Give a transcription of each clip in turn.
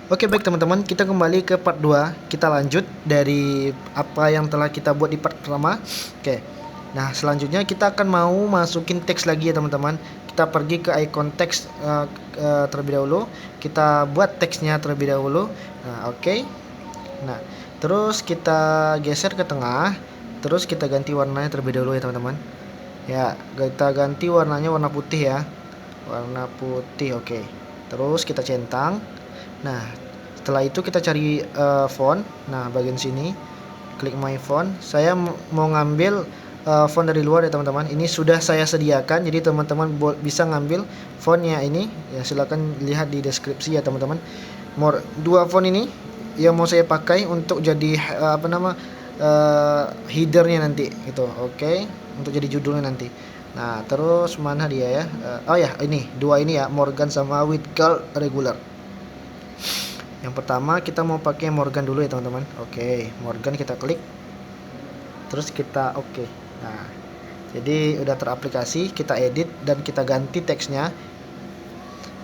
Oke, baik teman-teman, kita kembali ke part 2. Kita lanjut dari apa yang telah kita buat di part pertama. Oke. Nah, selanjutnya kita akan mau masukin teks lagi ya teman-teman. Kita pergi ke icon teks terlebih dahulu. Kita buat teksnya terlebih dahulu. Nah, oke. Nah, terus kita geser ke tengah. Terus kita ganti warnanya terlebih dahulu ya teman-teman. Ya, kita ganti warnanya warna putih ya. Warna putih, oke. Terus kita centang. Nah, setelah itu kita cari font. Nah, bagian sini klik my font. Saya mau ngambil font dari luar ya teman-teman. Ini sudah saya sediakan, jadi teman-teman bisa ngambil fontnya ini. Ya, silakan lihat di deskripsi ya teman-teman. Dua font ini yang mau saya pakai untuk jadi headernya nanti gitu. Oke, untuk jadi judulnya nanti. Nah, terus mana dia ya? Oh ya, ini dua ini ya, Morgan sama Witgal regular. Yang pertama kita mau pakai Morgan dulu ya teman-teman. Oke, Morgan kita klik. Terus kita oke. Nah, jadi udah teraplikasi, kita edit dan kita ganti teksnya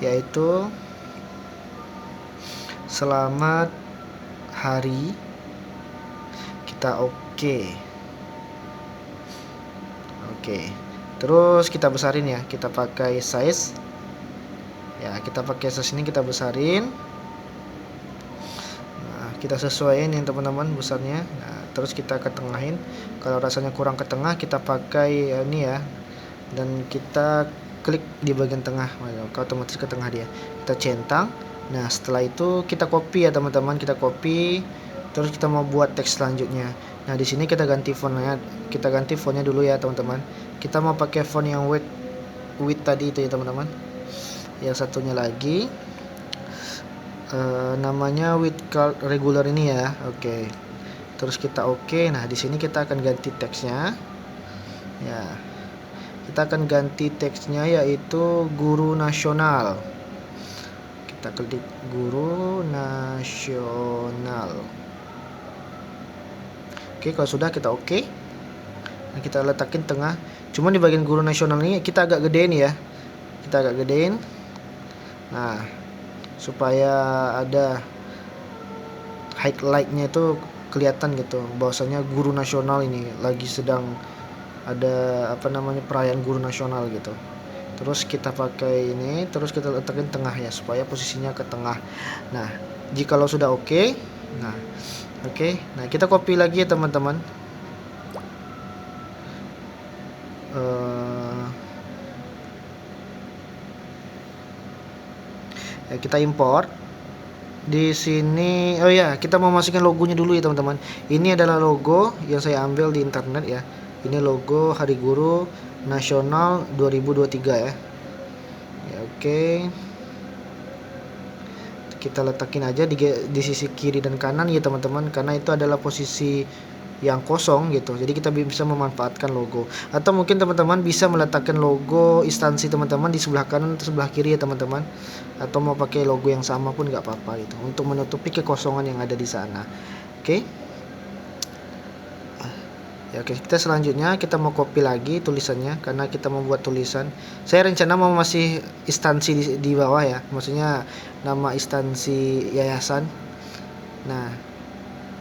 yaitu selamat hari. Kita oke. Oke. Terus kita besarin ya, kita pakai size. Ya, kita pakai size ini kita besarin. Kita sesuaiin yang teman-teman besarnya. Nah, terus kita ketengahin. Kalau rasanya kurang ke tengah, kita pakai ini ya, dan kita klik di bagian tengah, otomatis ke tengah dia. Kita centang. Nah, setelah itu kita copy ya teman-teman, kita copy. Terus kita mau buat teks selanjutnya. Nah, di sini kita ganti fontnya. Kita ganti fontnya dulu ya teman-teman. Kita mau pakai font yang width tadi itu ya teman-teman. Yang satunya lagi namanya Witgal regular ini ya. Oke. Terus kita oke. Nah, di sini kita akan ganti teksnya. Ya. Kita akan ganti teksnya yaitu guru nasional. Kita klik guru nasional. Oke, kalau sudah kita oke. Nah, kita letakin tengah. Cuma di bagian guru nasional ini kita agak gedein ya. Kita agak gedein. Nah, supaya ada highlightnya itu kelihatan gitu bahwasanya guru nasional ini lagi sedang ada perayaan guru nasional gitu. Terus kita pakai ini, terus kita letakin tengah ya supaya posisinya ke tengah. Nah, jikalau sudah oke, nah oke, nah kita copy lagi ya teman-teman. Ya, kita import. Di sini oh ya, kita mau masukin logonya dulu ya teman-teman. Ini adalah logo yang saya ambil di internet ya. Ini logo Hari Guru Nasional 2023 ya. Ya, oke. Kita letakin aja di sisi kiri dan kanan ya teman-teman, karena itu adalah posisi yang kosong gitu. Jadi kita bisa memanfaatkan logo. Atau mungkin teman-teman bisa meletakkan logo instansi teman-teman di sebelah kanan atau sebelah kiri ya teman-teman. Atau mau pakai logo yang sama pun nggak apa-apa gitu, untuk menutupi kekosongan yang ada di sana. Oke. Ya, oke, kita selanjutnya kita mau copy lagi tulisannya karena kita mau buat tulisan. Saya rencana mau masih instansi di bawah ya, maksudnya nama instansi yayasan. Nah,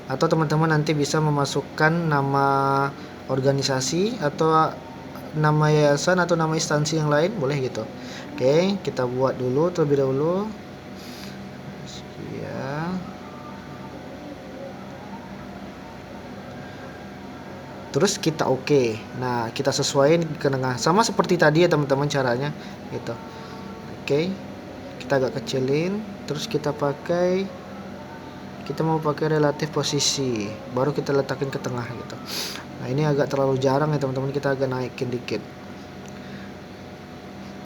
atau teman-teman nanti bisa memasukkan nama organisasi atau nama yayasan atau nama instansi yang lain, boleh gitu. Oke, kita buat dulu terlebih dahulu ya. Terus kita oke. Nah, kita sesuaiin ke tengah sama seperti tadi ya teman-teman caranya gitu. Oke, kita agak kecilin. Terus kita mau pakai relatif posisi, baru kita letakin ke tengah gitu. Nah, ini agak terlalu jarang ya teman-teman, kita agak naikin dikit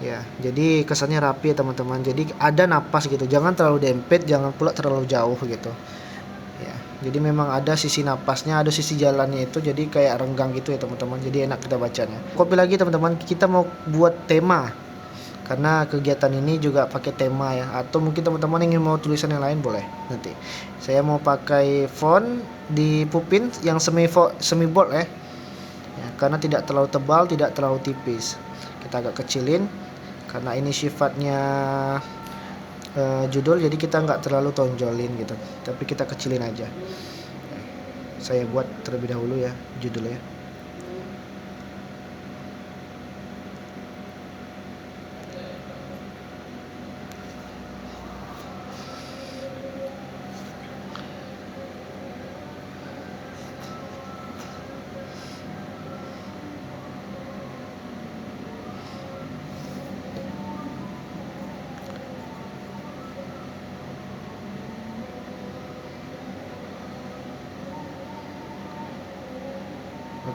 ya, jadi kesannya rapi ya teman-teman. Jadi ada napas gitu, jangan terlalu dempet, jangan pula terlalu jauh gitu ya. Jadi memang ada sisi napasnya, ada sisi jalannya itu, jadi kayak renggang gitu ya teman-teman, jadi enak kita bacanya. Copy lagi teman-teman, kita mau buat tema karena kegiatan ini juga pakai tema ya, atau mungkin teman-teman ingin mau tulisan yang lain boleh nanti. Saya mau pakai font di Pupin yang semi bold ya, karena tidak terlalu tebal, tidak terlalu tipis. Kita agak kecilin karena ini sifatnya judul, jadi kita nggak terlalu tonjolin gitu, tapi kita kecilin aja. Saya buat terlebih dahulu ya judulnya.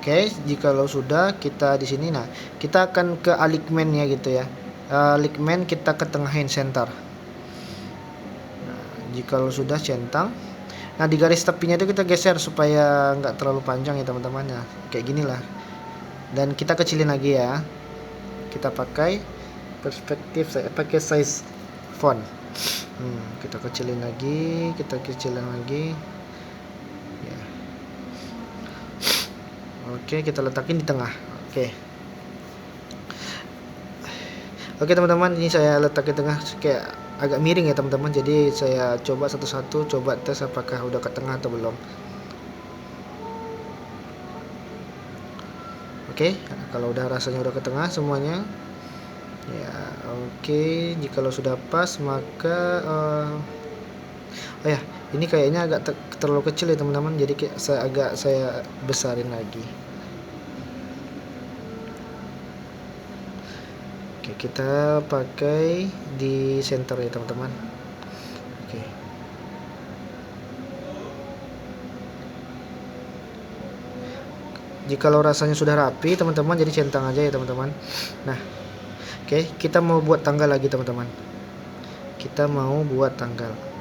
Oke, jikalau sudah kita di sini, nah kita akan ke alignment ya gitu ya. Alignment kita ketengahin center. Nah, jikalau sudah centang, nah di garis tepinya itu kita geser supaya nggak terlalu panjang ya teman-teman ya, kayak gini lah. Dan kita kecilin lagi ya. Kita pakai perspektif, saya pakai size font. Kita kecilin lagi, kita kecilin lagi. Ya. Oke, kita letakin di tengah. Oke teman-teman, ini saya letak di tengah, kayak agak miring ya teman-teman. Jadi saya coba satu-satu, coba tes apakah udah ke tengah atau belum. Oke, kalau udah rasanya udah ke tengah semuanya, ya oke. Jikalau sudah pas maka oh ya, ini kayaknya agak terlalu kecil ya teman-teman. Jadi saya besarin lagi. Oke, kita pakai di center ya teman-teman. Oke. Jikalau rasanya sudah rapi teman-teman, jadi centang aja ya teman-teman. Nah, oke, kita mau buat tanggal lagi teman-teman. Kita mau buat tanggal.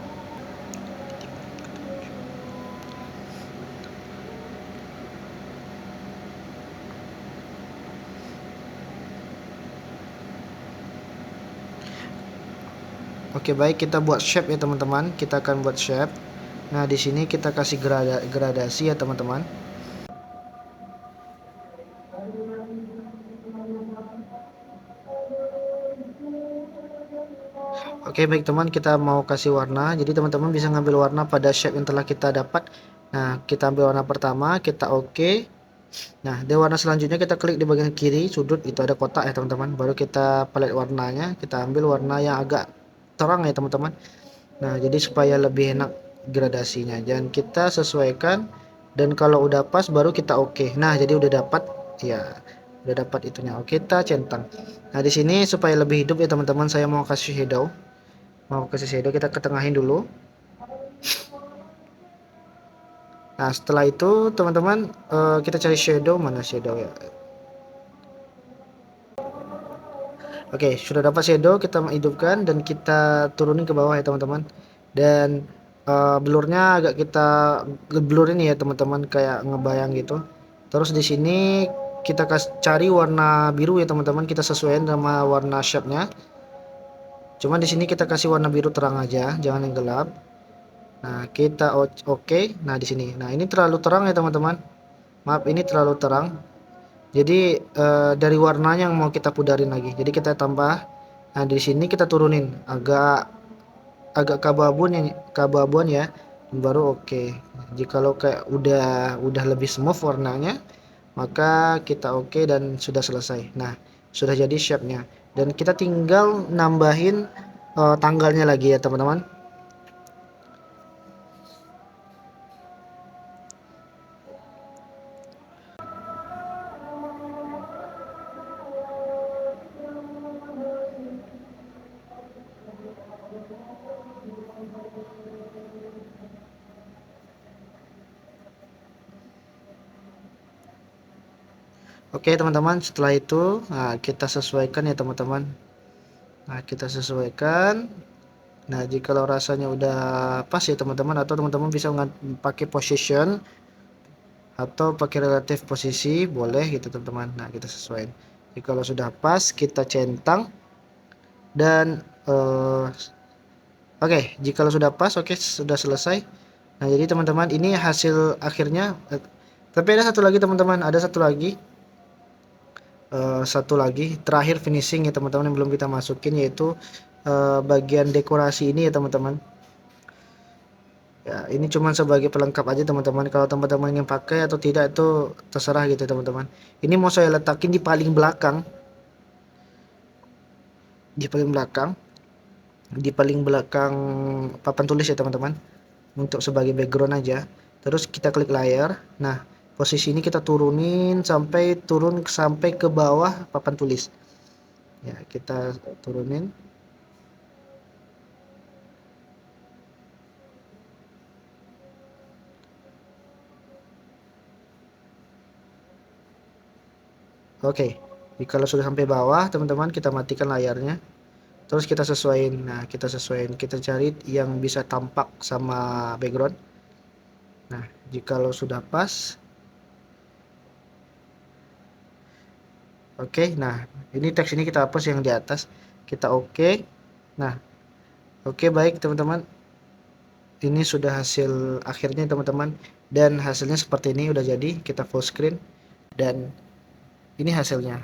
Oke, baik, kita buat shape ya teman-teman. Kita akan buat shape. Nah, di sini kita kasih gradasi ya teman-teman. Oke, baik teman, kita mau kasih warna. Jadi teman-teman bisa ngambil warna pada shape yang telah kita dapat. Nah, kita ambil warna pertama, kita oke. Nah, di warna selanjutnya kita klik di bagian kiri sudut, itu ada kotak ya teman-teman. Baru kita palet warnanya, kita ambil warna yang agak terang ya teman-teman. Nah, jadi supaya lebih enak gradasinya, dan kita sesuaikan. Dan kalau udah pas baru kita oke. Nah, jadi udah dapat ya, udah dapat itunya. Oke, kita centang. Nah, di sini supaya lebih hidup ya teman-teman, saya mau kasih shadow. Kita ketengahin dulu. Nah, setelah itu teman-teman, kita cari shadow, mana shadow ya. Oke, sudah dapat shadow, kita hidupkan dan kita turunin ke bawah ya teman-teman. Dan blurnya agak kita blurin ya teman-teman, kayak ngebayang gitu. Terus di sini kita cari warna biru ya teman-teman, kita sesuaikan sama warna shape-nya. Cuma di sini kita kasih warna biru terang aja, jangan yang gelap. Nah, kita oke. Nah, di sini. Nah, ini terlalu terang ya teman-teman. Maaf, ini terlalu terang. Jadi dari warnanya yang mau kita pudarin lagi. Jadi kita tambah. Nah, di sini kita turunin agak keabu-abuan ya. Baru oke. Jikalau kayak udah lebih smooth warnanya, maka kita oke dan sudah selesai. Nah, sudah jadi shape-nya. Dan kita tinggal nambahin tanggalnya lagi ya teman-teman. Oke teman-teman, setelah itu kita sesuaikan ya teman-teman. Nah, kita sesuaikan. Nah, jikalau rasanya udah pas ya teman-teman, atau teman-teman bisa pakai position atau pakai relative posisi, boleh gitu teman-teman. Nah, kita sesuaikan. Jikalau sudah pas, kita centang. Dan oke, jikalau sudah pas, oke, sudah selesai. Nah, jadi teman-teman, ini hasil akhirnya. Tapi ada satu lagi teman-teman, ada satu lagi terakhir finishing ya teman-teman, yang belum kita masukin, yaitu bagian dekorasi ini ya teman-teman. Ya, ini cuman sebagai pelengkap aja teman-teman. Kalau teman-teman ingin pakai atau tidak itu terserah gitu teman-teman. Ini mau saya letakin di paling belakang, di paling belakang, di paling belakang papan tulis ya teman-teman. Untuk sebagai background aja. Terus kita klik layar. Nah, posisi ini kita turunin sampai sampai ke bawah papan tulis. Ya, kita turunin. Oke, kalau sudah sampai bawah teman-teman kita matikan layarnya. Terus kita sesuaiin. Nah, kita sesuaiin, kita cari yang bisa tampak sama background. Nah, jikalau sudah pas, oke. Nah, ini teks ini kita hapus yang di atas, kita oke. Nah, oke, baik teman-teman, ini sudah hasil akhirnya teman-teman, dan hasilnya seperti ini udah jadi. Kita full screen dan ini hasilnya.